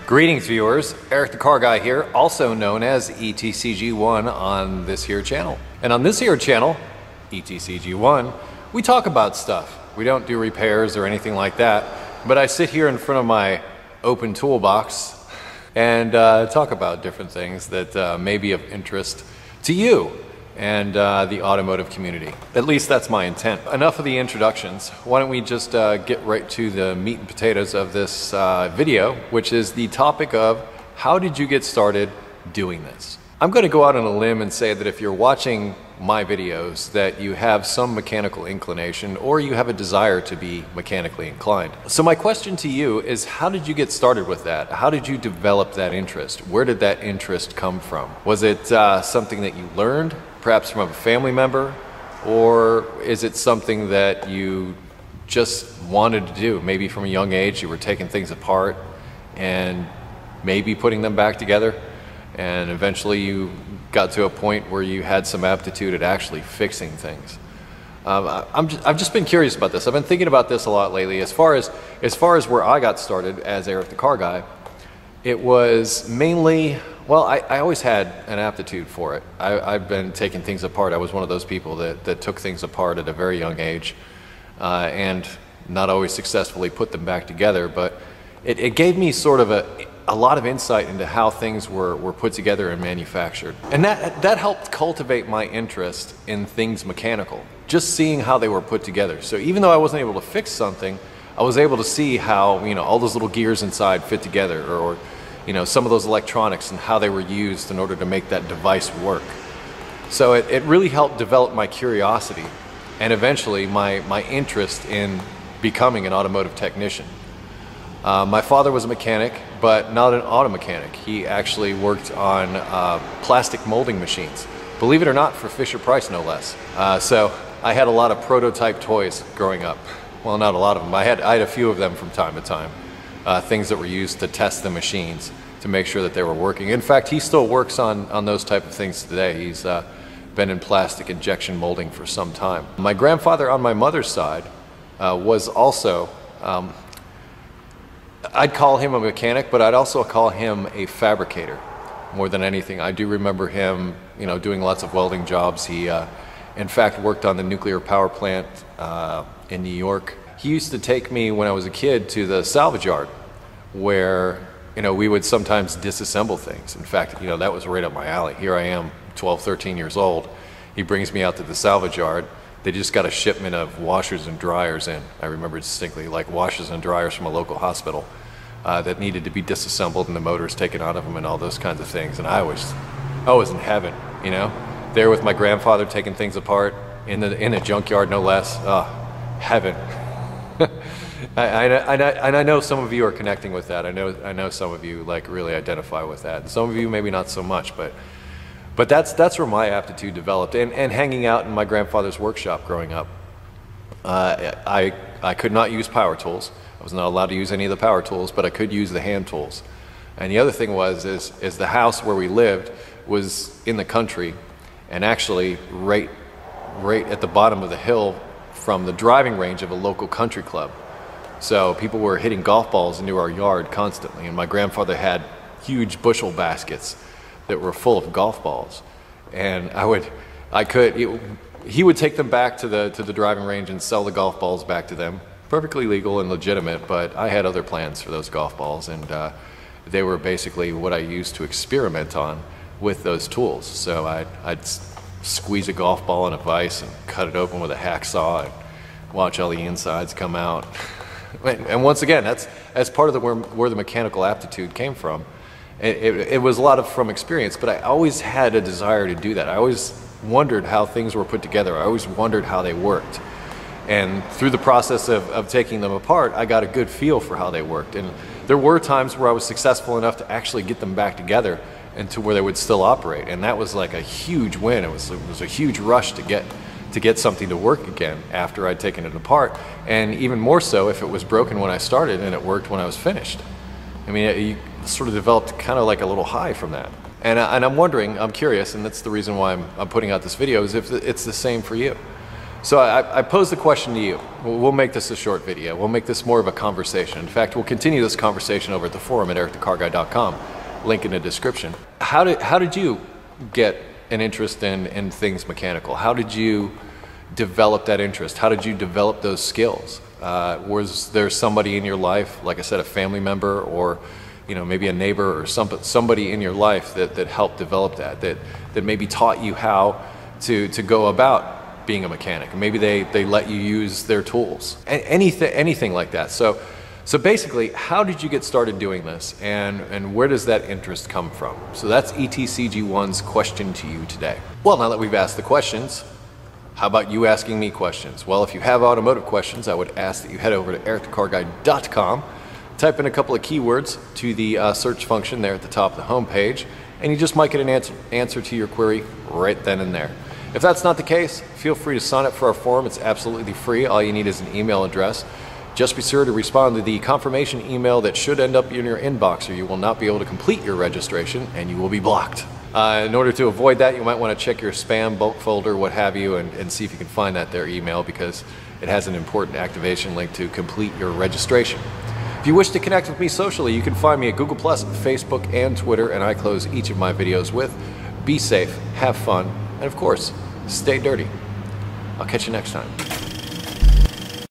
Greetings viewers, Eric the Car Guy here, also known as ETCG1 on this here channel. And on this here channel, ETCG1, we talk about stuff. We don't do repairs or anything like that, but I sit here in front of my open toolbox and talk about different things that may be of interest to you and the automotive community. At least that's my intent. Enough of the introductions. Why don't we just get right to the meat and potatoes of this video, which is the topic of how did you get started doing this? I'm going to go out on a limb and say that if you're watching my videos that you have some mechanical inclination or you have a desire to be mechanically inclined. So my question to you is, how did you get started with that? How did you develop that interest? Where did that interest come from? Was it something that you learned, perhaps from a family member, or is it something that you just wanted to do? Maybe from a young age you were taking things apart and maybe putting them back together, and eventually you got to a point where you had some aptitude at actually fixing things. I've just been curious about this. I've been thinking about this a lot lately. As far as where I got started as Eric the Car Guy, it was mainly, well, I always had an aptitude for it. I've been taking things apart. I was one of those people that took things apart at a very young age and not always successfully put them back together, but it gave me sort of a lot of insight into how things were put together and manufactured. And that helped cultivate my interest in things mechanical, just seeing how they were put together. So even though I wasn't able to fix something, I was able to see how, you know, all those little gears inside fit together, or you know, some of those electronics and how they were used in order to make that device work. So it really helped develop my curiosity and eventually my interest in becoming an automotive technician. My father was a mechanic, but not an auto mechanic. He actually worked on plastic molding machines, believe it or not, for Fisher-Price no less. So I had a lot of prototype toys growing up. Well, not a lot of them. I had a few of them from time to time. Things that were used to test the machines to make sure that they were working. In fact, he still works on those type of things today. He's been in plastic injection molding for some time. My grandfather on my mother's side was also, I'd call him a mechanic, but I'd also call him a fabricator more than anything. I do remember him, you know, doing lots of welding jobs. He, in fact, worked on the nuclear power plant in New York. He used to take me when I was a kid to the salvage yard where, you know, we would sometimes disassemble things. In fact, you know, that was right up my alley. Here I am, 12, 13 years old. He brings me out to the salvage yard. They just got a shipment of washers and dryers in. I remember distinctly, like washers and dryers from a local hospital that needed to be disassembled and the motors taken out of them and all those kinds of things. And I was in heaven, you know, there with my grandfather taking things apart in a junkyard, no less. Heaven. I know some of you are connecting with that. I know some of you like really identify with that. And some of you maybe not so much, but that's where my aptitude developed. And hanging out in my grandfather's workshop growing up, I could not use power tools. I was not allowed to use any of the power tools, but I could use the hand tools. And the other thing is the house where we lived was in the country, and actually right at the bottom of the hill from the driving range of a local country club. So people were hitting golf balls into our yard constantly, and my grandfather had huge bushel baskets that were full of golf balls. And he would take them back to the driving range and sell the golf balls back to them. Perfectly legal and legitimate, but I had other plans for those golf balls, and they were basically what I used to experiment on with those tools. So I'd squeeze a golf ball in a vise and cut it open with a hacksaw and watch all the insides come out. And once again, that's part of where the mechanical aptitude came from. It was a lot from experience, but I always had a desire to do that. I always wondered how things were put together. I always wondered how they worked. And through the process of taking them apart, I got a good feel for how they worked. And there were times where I was successful enough to actually get them back together and to where they would still operate. And that was like a huge win. It was a huge rush to get something to work again after I'd taken it apart. And even more so if it was broken when I started and it worked when I was finished. I mean, you sort of developed kind of like a little high from that. And I'm wondering, I'm curious, and that's the reason why I'm putting out this video, is if it's the same for you. So I pose the question to you. We'll make this a short video. We'll make this more of a conversation. In fact, we'll continue this conversation over at the forum at ericthecarguy.com. Link in the description. How did you get an interest in things mechanical? How did you develop that interest? How did you develop those skills? Was there somebody in your life, like I said, a family member, or maybe a neighbor, or somebody in your life that helped develop that maybe taught you how to go about being a mechanic? Maybe they let you use their tools, anything like that. So basically, how did you get started doing this, and where does that interest come from? So that's ETCG1's question to you today. Well, now that we've asked the questions, how about you asking me questions? Well, if you have automotive questions, I would ask that you head over to ericthecarguy.com, type in a couple of keywords to the search function there at the top of the home page, and you just might get an answer to your query right then and there. If that's not the case, feel free to sign up for our forum. It's absolutely free. All you need is an email address. Just be sure to respond to the confirmation email that should end up in your inbox, or you will not be able to complete your registration and you will be blocked. In order to avoid that, you might want to check your spam, bulk folder, what have you, and see if you can find that there email, because it has an important activation link to complete your registration. If you wish to connect with me socially, you can find me at Google+, Facebook, and Twitter, and I close each of my videos with, be safe, have fun, and of course, stay dirty. I'll catch you next time.